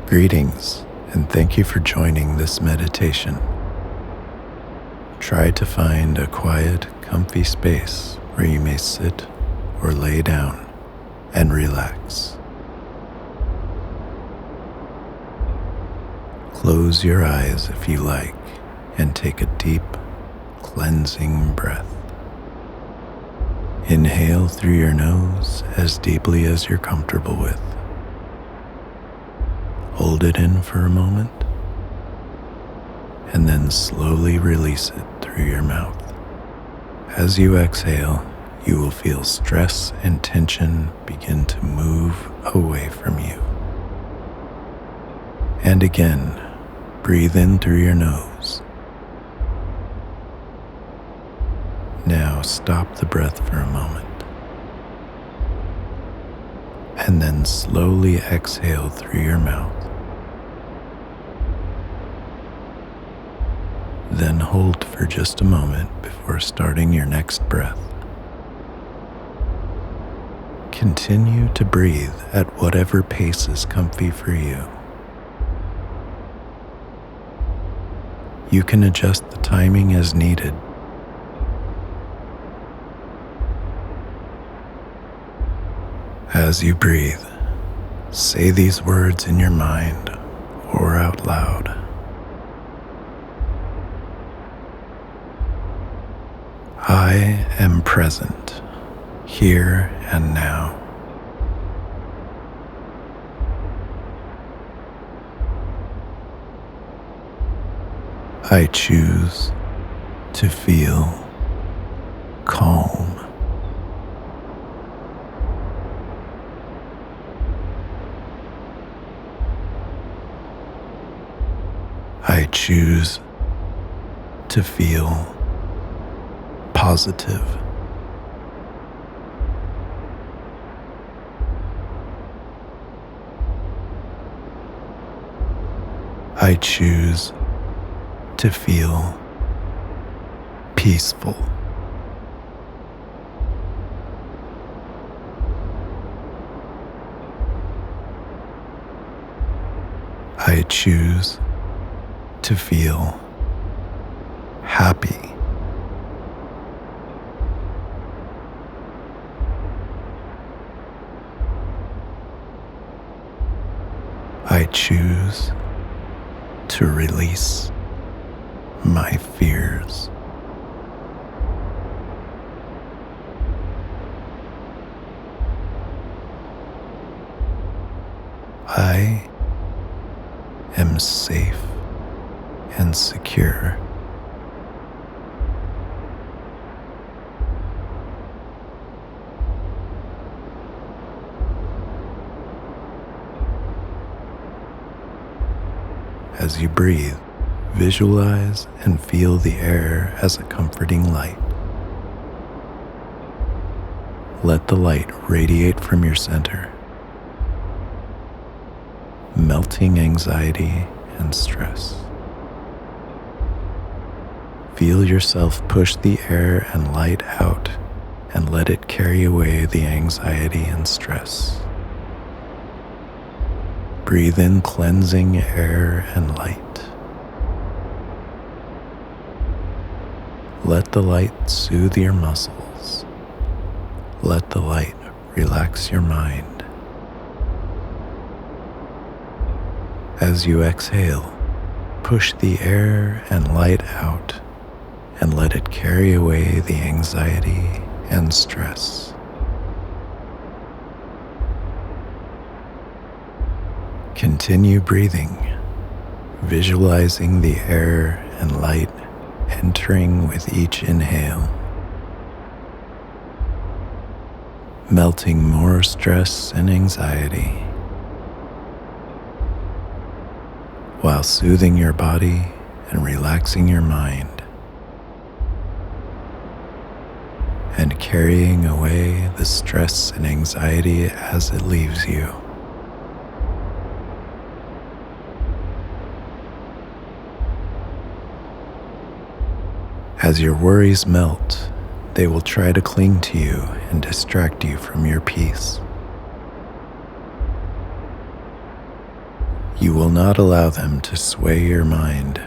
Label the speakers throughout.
Speaker 1: Greetings, and thank you for joining this meditation. Try to find a quiet, comfy space where you may sit or lay down and relax. Close your eyes if you like and take a deep, cleansing breath. Inhale through your nose as deeply as you're comfortable with. Hold it in for a moment, and then slowly release it through your mouth. As you exhale, you will feel stress and tension begin to move away from you. And again, breathe in through your nose. Now stop the breath for a moment, and then slowly exhale through your mouth. Then hold for just a moment before starting your next breath. Continue to breathe at whatever pace is comfy for you. You can adjust the timing as needed. As you breathe, say these words in your mind or out loud. I am present, here and now. I choose to feel calm. I choose to feel positive. I choose to feel peaceful. I choose to feel happy. I choose to release my fears. I am safe and secure. As you breathe, visualize and feel the air as a comforting light. Let the light radiate from your center, melting anxiety and stress. Feel yourself push the air and light out and let it carry away the anxiety and stress. Breathe in cleansing air and light. Let the light soothe your muscles. Let the light relax your mind. As you exhale, push the air and light out and let it carry away the anxiety and stress. Continue breathing, visualizing the air and light entering with each inhale, melting more stress and anxiety, while soothing your body and relaxing your mind, and carrying away the stress and anxiety as it leaves you. As your worries melt, they will try to cling to you and distract you from your peace. You will not allow them to sway your mind.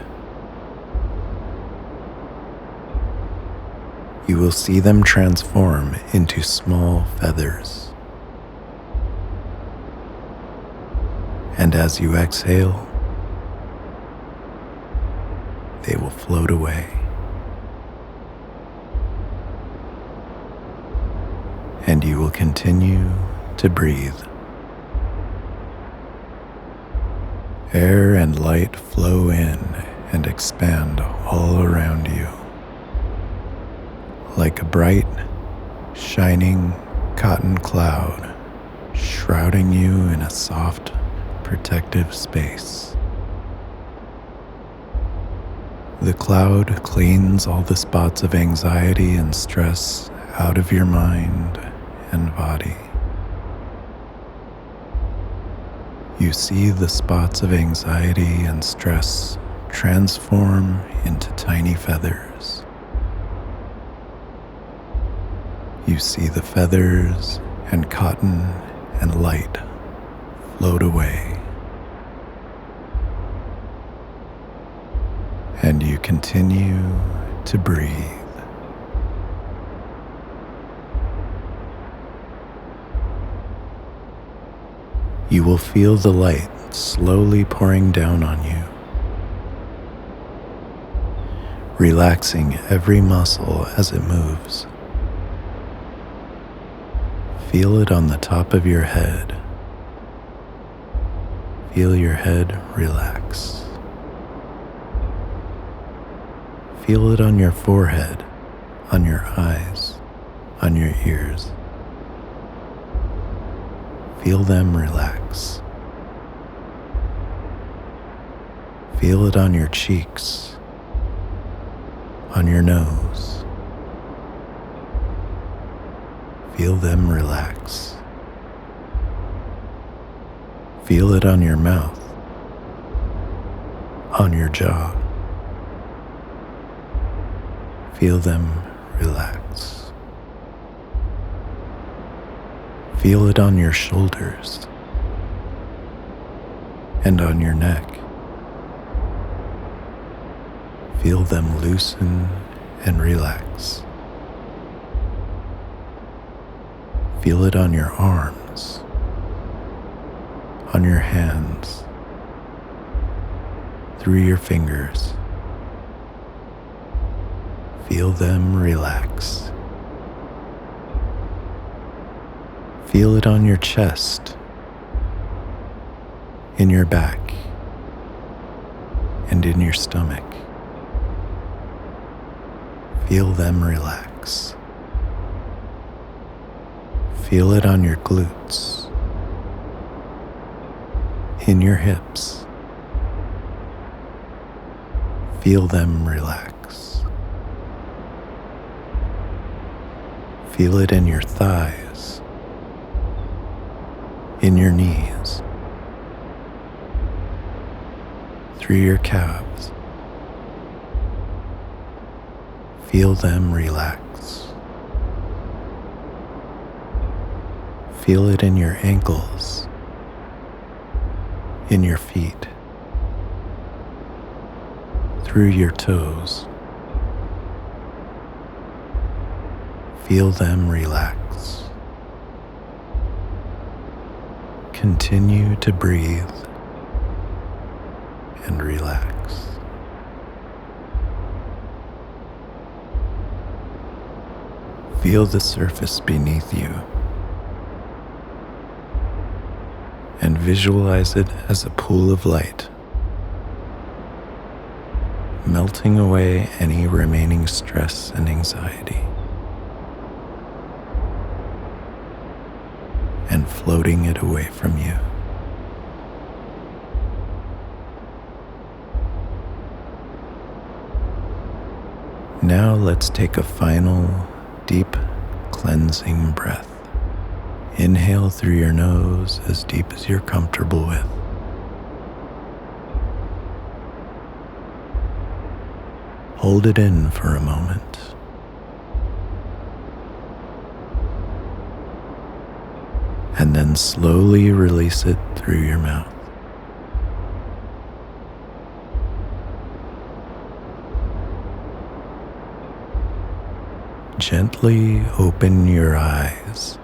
Speaker 1: You will see them transform into small feathers. And as you exhale, they will float away. And you will continue to breathe. Air and light flow in and expand all around you, like a bright, shining cotton cloud shrouding you in a soft, protective space. The cloud cleans all the spots of anxiety and stress out of your mind and body. You see the spots of anxiety and stress transform into tiny feathers. You see the feathers and cotton and light float away. And you continue to breathe. You will feel the light slowly pouring down on you, relaxing every muscle as it moves. Feel it on the top of your head. Feel your head relax. Feel it on your forehead, on your eyes, on your ears. Feel them relax. Feel it on your cheeks, on your nose. Feel them relax. Feel it on your mouth, on your jaw. Feel them relax. Feel it on your shoulders and on your neck. Feel them loosen and relax. Feel it on your arms, on your hands, through your fingers. Feel them relax. Feel it on your chest, in your back, and in your stomach. Feel them relax. Feel it on your glutes, in your hips. Feel them relax. Feel it in your thighs, in your knees, through your calves. Feel them relax. Feel it in your ankles, in your feet, through your toes. Feel them relax. Continue to breathe and relax. Feel the surface beneath you and visualize it as a pool of light, melting away any remaining stress and anxiety, and floating it away from you. Now let's take a final deep cleansing breath. Inhale through your nose as deep as you're comfortable with. Hold it in for a moment. And then slowly release it through your mouth. gently open your eyes.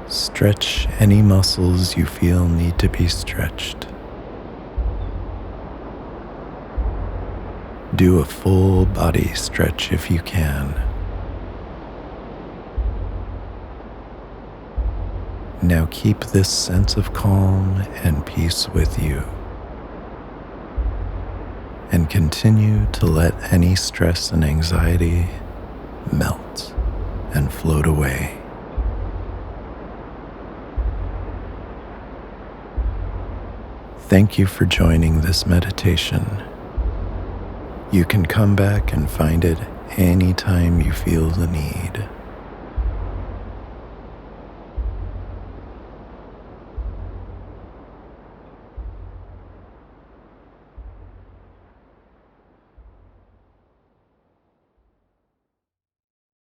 Speaker 1: Stretch any muscles you feel need to be stretched. Do a full body stretch if you can. Now keep this sense of calm and peace with you, and continue to let any stress and anxiety melt and float away. Thank you for joining this meditation. You can come back and find it anytime you feel the need.